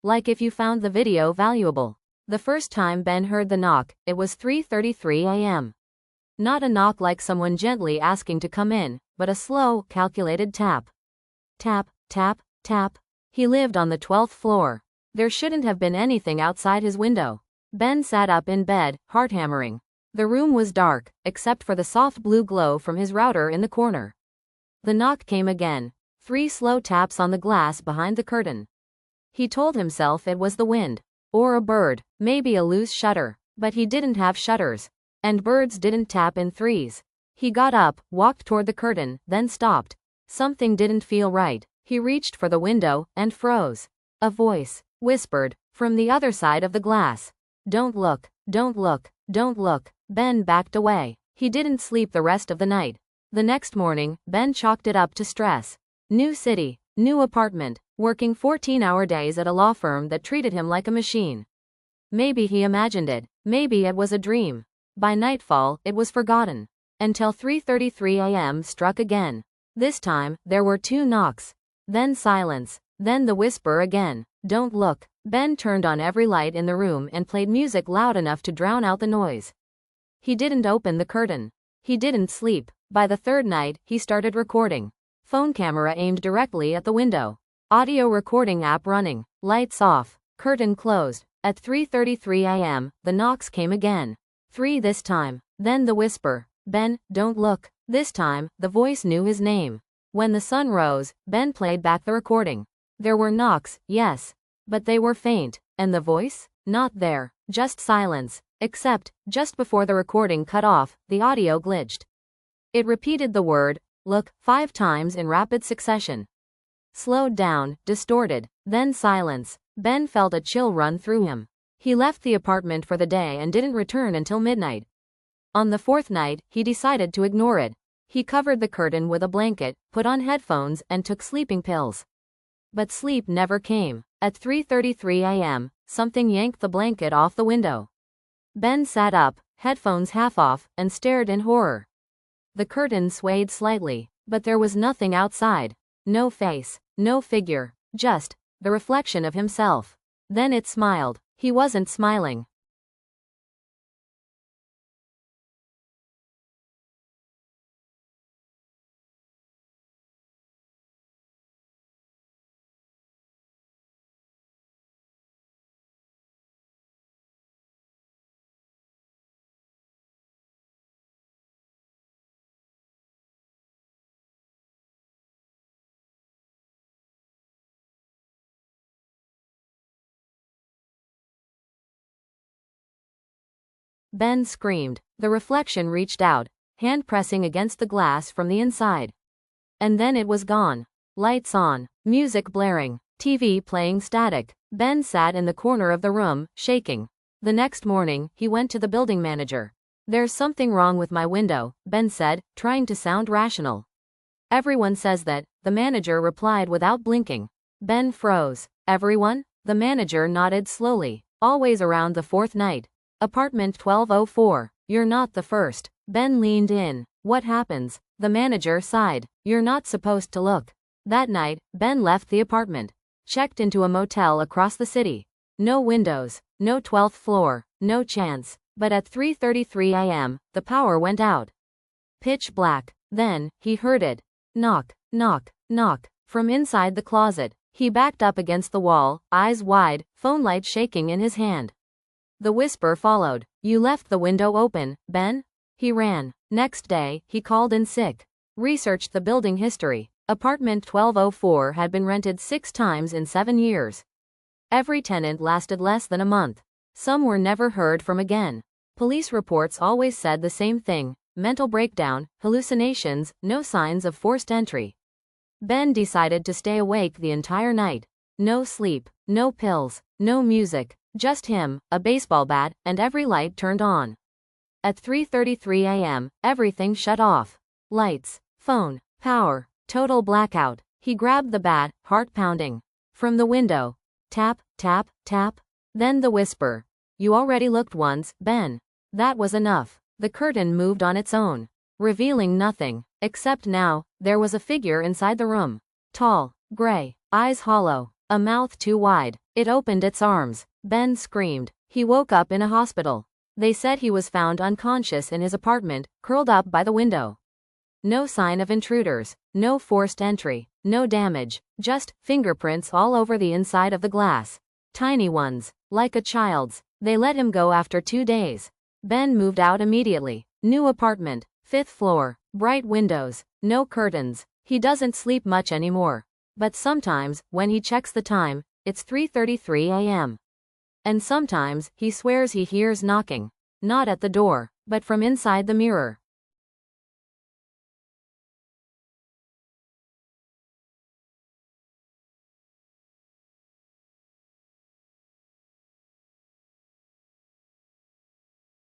Like if you found the video valuable. The first time Ben heard the knock, it was 3:33 a.m. Not a knock like someone gently asking to come in, but a slow, calculated tap. Tap, tap, tap. He lived on the 12th floor. There shouldn't have been anything outside his window. Ben sat up in bed, heart hammering. The room was dark, except for the soft blue glow from his router in the corner. The knock came again. 3 slow taps on the glass behind the curtain. He told himself it was the wind. Or a bird, maybe a loose shutter. But he didn't have shutters. And birds didn't tap in threes. He got up, walked toward the curtain, then stopped. Something didn't feel right. He reached for the window, and froze. A voice whispered from the other side of the glass. Don't look, don't look, don't look. Ben backed away. He didn't sleep the rest of the night. The next morning, Ben chalked it up to stress. New city, new apartment, working 14-hour days at a law firm that treated him like a machine. Maybe he imagined it. Maybe it was a dream. By nightfall, it was forgotten. Until 3:33 a.m. struck again. This time, there were 2 knocks. Then silence. Then the whisper again. Don't look. Ben turned on every light in the room and played music loud enough to drown out the noise. He didn't open the curtain. He didn't sleep. By the 3rd night, he started recording. Phone camera aimed directly at the window. Audio recording app running. Lights off. Curtain closed. At 3:33 a.m., the knocks came again. 3 this time. Then the whisper. Ben, don't look. This time, the voice knew his name. When the sun rose, Ben played back the recording. There were knocks, yes. But they were faint. And the voice? Not there. Just silence. Except, just before the recording cut off, the audio glitched. It repeated the word, look, 5 times in rapid succession. Slowed down, distorted. Then silence. Ben felt a chill run through him. He left the apartment for the day and didn't return until midnight. On the 4th night, he decided to ignore it. He covered the curtain with a blanket, put on headphones, and took sleeping pills. But sleep never came. At 3:33 a.m., something yanked the blanket off the window. Ben sat up, headphones half off, and stared in horror. The curtain swayed slightly, but there was nothing outside. No face, no figure, just the reflection of himself. Then it smiled. He wasn't smiling. Ben screamed. The reflection reached out, hand pressing against the glass from the inside. And then it was gone. Lights on, music blaring, TV playing static. Ben sat in the corner of the room, shaking. The next morning, he went to the building manager. There's something wrong with my window, Ben said, trying to sound rational. Everyone says that, the manager replied without blinking. Ben froze. Everyone? The manager nodded slowly. Always around the 4th night. Apartment 1204. You're not the first. Ben leaned in. What happens? The manager sighed. You're not supposed to look. That night, Ben left the apartment. Checked into a motel across the city. No windows. No 12th floor. No chance. But at 3:33 a.m., the power went out. Pitch black. Then, he heard it. Knock, knock, knock. From inside the closet. He backed up against the wall, eyes wide, phone light shaking in his hand. The whisper followed. You left the window open, Ben? He ran. Next day, he called in sick. Researched the building history. Apartment 1204 had been rented 6 times in 7 years. Every tenant lasted less than a month. Some were never heard from again. Police reports always said the same thing. Mental breakdown, hallucinations, no signs of forced entry. Ben decided to stay awake the entire night. No sleep, no pills, no music. Just him, a baseball bat, and every light turned on. At 3:33 a.m., everything shut off. Lights, phone, power, total blackout. He grabbed the bat, heart pounding. From the window. Tap, tap, tap. Then the whisper. You already looked once, Ben. That was enough. The curtain moved on its own, revealing nothing. Except now, there was a figure inside the room. Tall, gray, eyes hollow, a mouth too wide. It opened its arms. Ben screamed. He woke up in a hospital. They said he was found unconscious in his apartment, curled up by the window. No sign of intruders, no forced entry, no damage, just fingerprints all over the inside of the glass. Tiny ones, like a child's. They let him go after 2 days. Ben moved out immediately. New apartment, 5th floor, bright windows, no curtains. He doesn't sleep much anymore. But sometimes, when he checks the time, it's 3:33 a.m. And sometimes, he swears he hears knocking. Not at the door, but from inside the mirror.